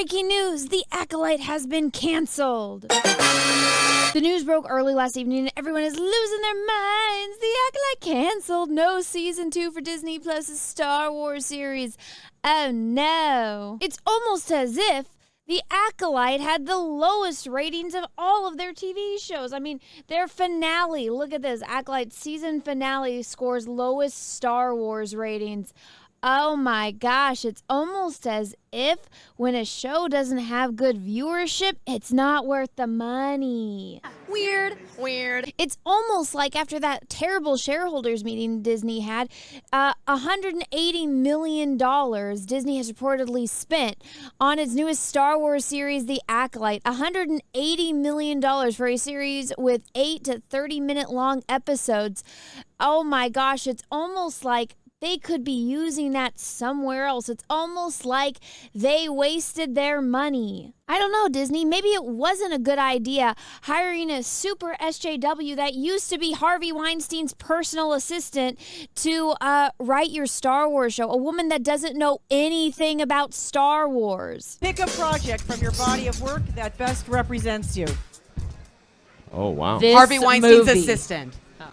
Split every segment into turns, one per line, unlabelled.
Breaking news, the Acolyte has been canceled. The news broke early last evening and everyone is losing their minds. The Acolyte canceled. No season 2 for Disney Plus's Star Wars series. Oh no. It's almost as if the Acolyte had the lowest ratings of all of their TV shows. I mean, their finale, look at this. Acolyte season finale scores lowest Star Wars ratings. Oh my gosh, it's almost as if when a show doesn't have good viewership, it's not worth the money.
Weird.
It's almost like after that terrible shareholders meeting Disney had, $180 million Disney has reportedly spent on its newest Star Wars series, The Acolyte. $180 million for a series with 8 to 30-minute long episodes. Oh my gosh, it's almost like they could be using that somewhere else. It's almost like they wasted their money. I don't know, Disney. Maybe it wasn't a good idea hiring a super SJW that used to be Harvey Weinstein's personal assistant to write your Star Wars show. A woman that doesn't know anything about Star Wars.
Pick a project from your body of work that best represents you.
Oh, wow.
Harvey Weinstein's assistant. Oh.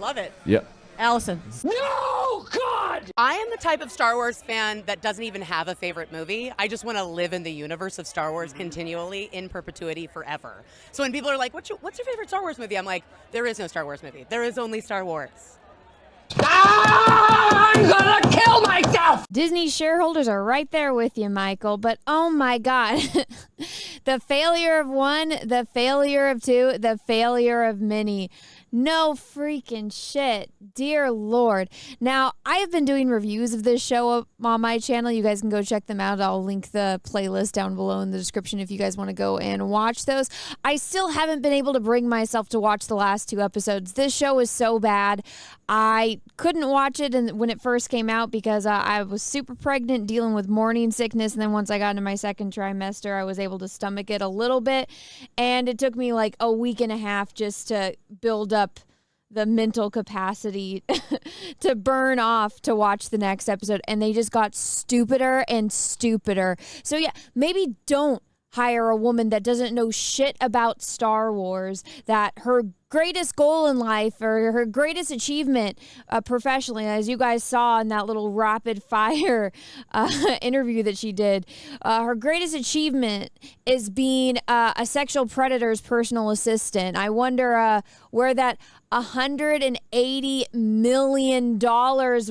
Love it.
Yep.
Allison.
No, God!
I am the type of Star Wars fan that doesn't even have a favorite movie. I just want to live in the universe of Star Wars continually, in perpetuity, forever. So when people are like, what's your favorite Star Wars movie? I'm like, there is no Star Wars movie. There is only Star Wars.
I'm gonna kill myself!
Disney shareholders are right there with you, Michael. But oh my God, the failure of one, the failure of two, the failure of many. No freaking shit. Dear Lord. Now, I have been doing reviews of this show up on my channel. You guys can go check them out. I'll link the playlist down below in the description if you guys want to go and watch those. I still haven't been able to bring myself to watch the last 2 episodes. This show is so bad. I couldn't watch it when it first came out because I was super pregnant dealing with morning sickness. And then once I got into my second trimester, I was able to stomach it a little bit. And it took me like a week and a half just to build up the mental capacity to burn off to watch the next episode. And they just got stupider and stupider. So yeah, maybe don't hire a woman that doesn't know shit about Star Wars, that her greatest goal in life or her greatest achievement professionally, as you guys saw in that little rapid fire interview that she did, her greatest achievement is being a sexual predator's personal assistant. I wonder where that $180 million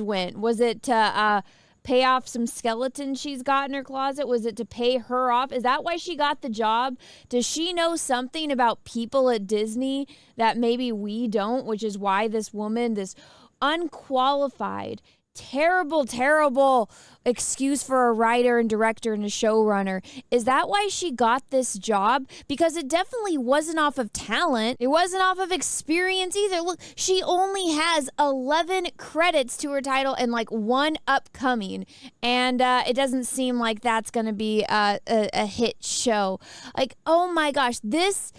went. Was it to pay off some skeletons she's got in her closet? Was it to pay her off? Is that why she got the job? Does she know something about people at Disney that maybe we don't, which is why this woman, this unqualified, terrible excuse for a writer and director and a showrunner, is that why she got this job? Because it definitely wasn't off of talent. It wasn't off of experience either. Look, she only has 11 credits to her title and like 1 upcoming, and it doesn't seem like that's gonna be a hit show. Like, oh my gosh, this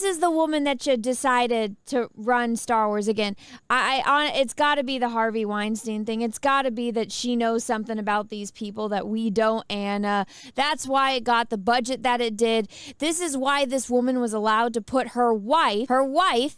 is the woman that you decided to run Star Wars again. It's got to be the Harvey Weinstein thing. It's got to be that she knows something about these people that we don't, and that's why it got the budget that it did. This is why this woman was allowed to put her wife,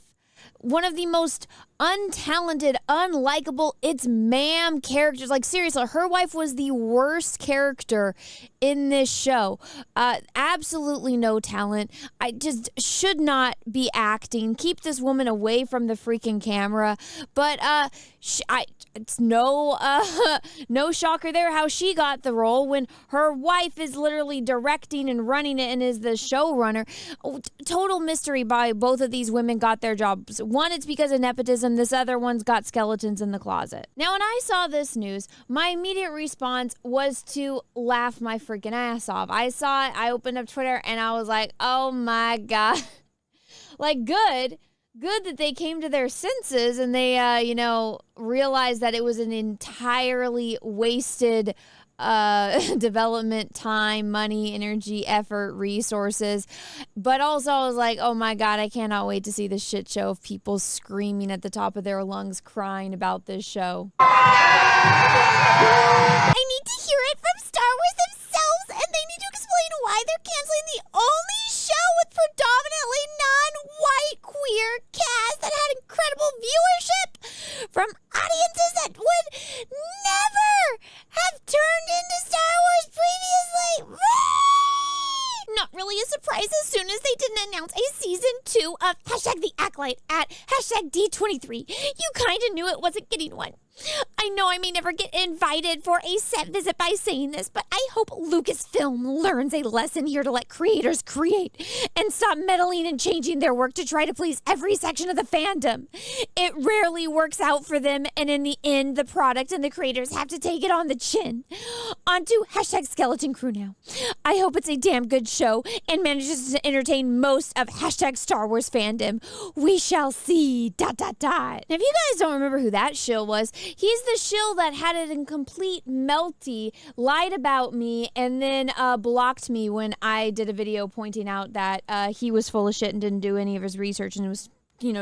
one of the most untalented, unlikable, it's ma'am characters. Like, seriously, her wife was the worst character in this show. Absolutely no talent. I just should not be acting. Keep this woman away from the freaking camera. But it's no shocker there how she got the role when her wife is literally directing and running it and is the showrunner. Total mystery why both of these women got their jobs. One, it's because of nepotism. This other one's got skeletons in the closet. Now, when I saw this news, my immediate response was to laugh my freaking ass off. I saw it, I opened up Twitter, and I was like, oh my God. Like, good that they came to their senses and they, realized that it was an entirely wasted development time, money, energy, effort, resources. But also I was like, oh my God, I cannot wait to see the shit show of people screaming at the top of their lungs, crying about this show. I need to hear it from Star Wars themselves. to announce a season 2 of hashtag the Acolyte at hashtag D23. You kind of knew it wasn't getting one. I know I may never get invited for a set visit by saying this, but I hope Lucasfilm learns a lesson here to let creators create and stop meddling and changing their work to try to please every section of the fandom. It rarely works out for them, and in the end, the product and the creators have to take it on the chin. On to hashtag Skeleton Crew now. I hope it's a damn good show and manages to entertain most of hashtag Star Wars fandom. We shall see, ... Now, if you guys don't remember who that shill was, he's the shill that had it in complete melty, lied about me, and then blocked me when I did a video pointing out that he was full of shit and didn't do any of his research and was,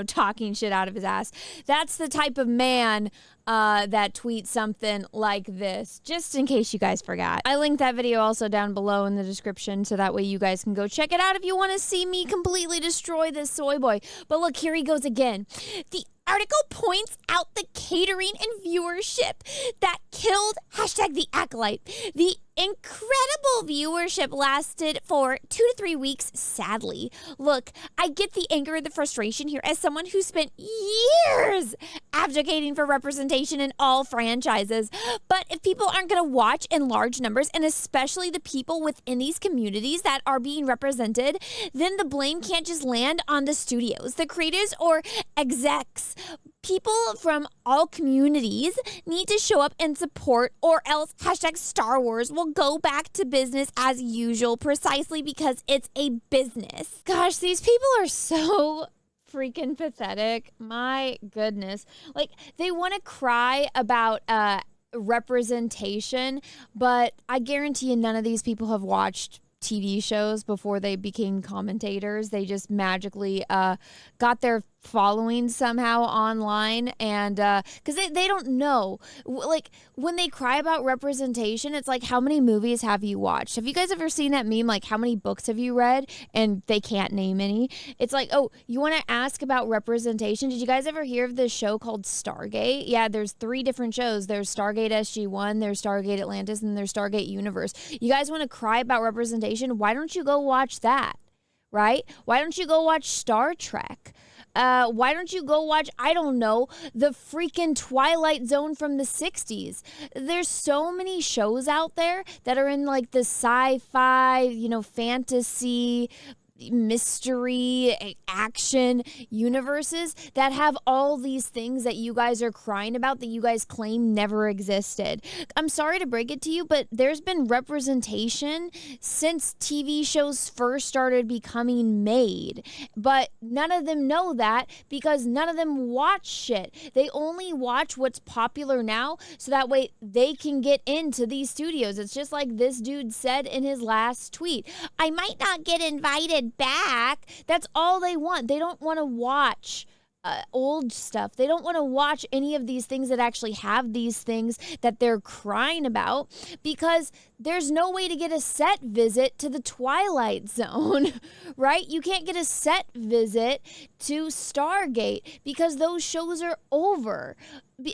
talking shit out of his ass. That's the type of man that tweets something like this, just in case you guys forgot. I linked that video also down below in the description, so that way you guys can go check it out if you want to see me completely destroy this soy boy. But look, here he goes again. The article points out the catering and viewership that killed hashtag the Acolyte. The incredible viewership lasted for 2 to 3 weeks, sadly. Look, I get the anger and the frustration here as someone who spent years advocating for representation in all franchises. But if people aren't going to watch in large numbers, and especially the people within these communities that are being represented, then the blame can't just land on the studios, the creators, or execs. People from all communities need to show up and support, or else hashtag Star Wars will go back to business as usual, precisely because it's a business. Gosh, these people are so freaking pathetic. My goodness. Like, they want to cry about representation, but I guarantee you none of these people have watched TV shows before they became commentators. They just magically got their following somehow online, and because they don't know, like, when they cry about representation, it's like, how many movies have you watched? Have you guys ever seen that meme, like, how many books have you read? And they can't name any. It's like, oh, you want to ask about representation? Did you guys ever hear of this show called Stargate? Yeah, there's 3 different shows. There's Stargate SG-1, there's Stargate Atlantis, and there's Stargate Universe. You guys want to cry about representation? Why don't you go watch that, right? Why don't you go watch Star Trek? Why don't you go watch, I don't know, the freaking Twilight Zone from the 60s? There's so many shows out there that are in like the sci-fi, fantasy, mystery, action universes that have all these things that you guys are crying about that you guys claim never existed. I'm sorry to break it to you, but there's been representation since TV shows first started becoming made. But none of them know that because none of them watch shit. They only watch what's popular now so that way they can get into these studios. It's just like this dude said in his last tweet. I might not get invited back. That's all they want. They don't want to watch old stuff. They don't want to watch any of these things that actually have these things that they're crying about, because there's no way to get a set visit to the Twilight Zone, right? You can't get a set visit to Stargate because those shows are over.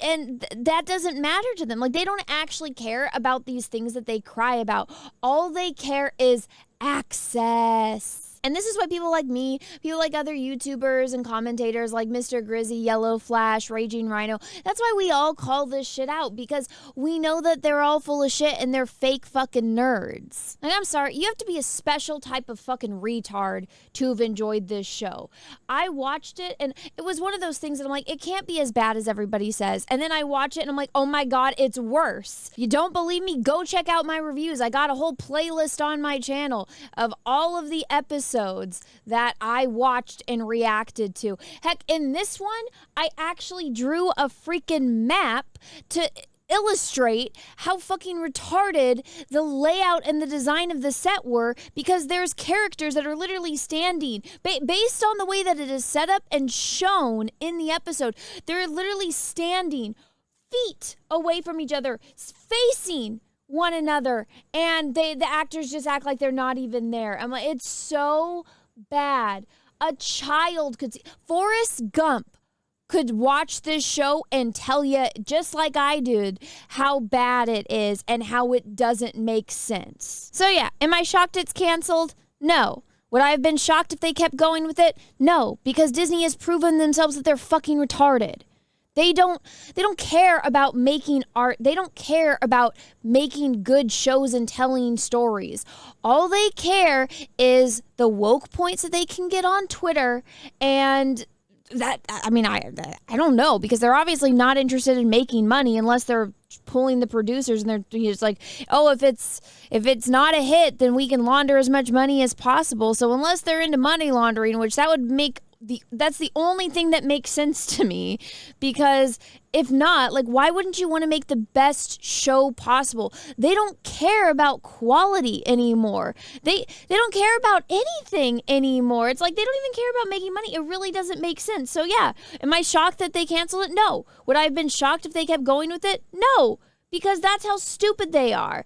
And that doesn't matter to them. Like, they don't actually care about these things that they cry about. All they care is access. And this is why people like me, people like other YouTubers and commentators like Mr. Grizzy, Yellow Flash, Raging Rhino, that's why we all call this shit out, because we know that they're all full of shit and they're fake fucking nerds. And I'm sorry, you have to be a special type of fucking retard to have enjoyed this show. I watched it and it was one of those things that I'm like, it can't be as bad as everybody says. And then I watch it and I'm like, oh my God, it's worse. You don't believe me? Go check out my reviews. I got a whole playlist on my channel of all of the episodes that I watched and reacted to. Heck, in this one, I actually drew a freaking map to illustrate how fucking retarded the layout and the design of the set were, because there's characters that are literally standing based on the way that it is set up and shown in the episode. They're literally standing feet away from each other, facing one another, and the actors just act like they're not even there. I'm like, it's so bad. A child could see. Forrest Gump could watch this show and tell you, just like I did, how bad it is and how it doesn't make sense. So yeah, am I shocked it's canceled? No. Would I have been shocked if they kept going with it? No, because Disney has proven themselves that they're fucking retarded. They don't care about making art. They don't care about making good shows and telling stories. All they care is the woke points that they can get on Twitter, and that, I mean, I don't know, because they're obviously not interested in making money unless they're pulling the producers and they're just like, oh, if it's not a hit, then we can launder as much money as possible. So unless they're into money laundering, which that would make that's the only thing that makes sense to me, because if not, like, why wouldn't you want to make the best show possible? They don't care about quality anymore. They don't care about anything anymore. It's like they don't even care about making money. It really doesn't make sense. So yeah, am I shocked that they canceled it? No. Would I have been shocked if they kept going with it? No. Because that's how stupid they are.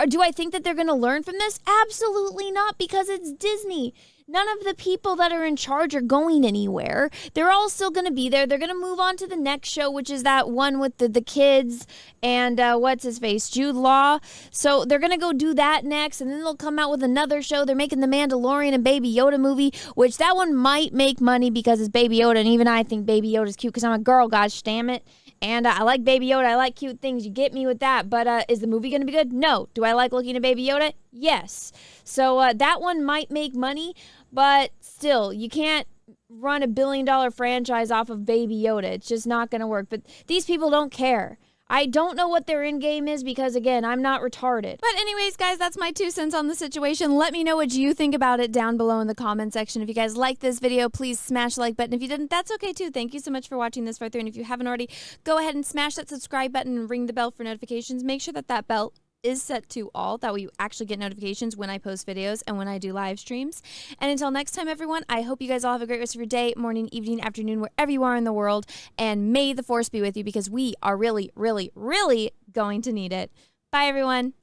Do I think that they're going to learn from this? Absolutely not, because it's Disney. None of the people that are in charge are going anywhere. They're all still going to be there. They're going to move on to the next show, which is that one with the kids and what's his face, Jude Law. So they're going to go do that next, and then they'll come out with another show. They're making the Mandalorian and Baby Yoda movie, which that one might make money because it's Baby Yoda, and even I think Baby Yoda's cute because I'm a girl, gosh damn it. And I like Baby Yoda. I like cute things. You get me with that. But is the movie going to be good? No. Do I like looking at Baby Yoda? Yes. So that one might make money, but still, you can't run $1 billion franchise off of Baby Yoda. It's just not going to work. But these people don't care. I don't know what their end game is because, again, I'm not retarded. But anyways, guys, that's my 2 cents on the situation. Let me know what you think about it down below in the comment section. If you guys like this video, please smash the like button. If you didn't, that's okay too. Thank you so much for watching this far through. And if you haven't already, go ahead and smash that subscribe button and ring the bell for notifications. Make sure that bell is set to all. That way you actually get notifications when I post videos and when I do live streams. And until next time, everyone, I hope you guys all have a great rest of your day, morning, evening, afternoon, wherever you are in the world. And may the force be with you, because we are really, really, really going to need it. Bye, everyone.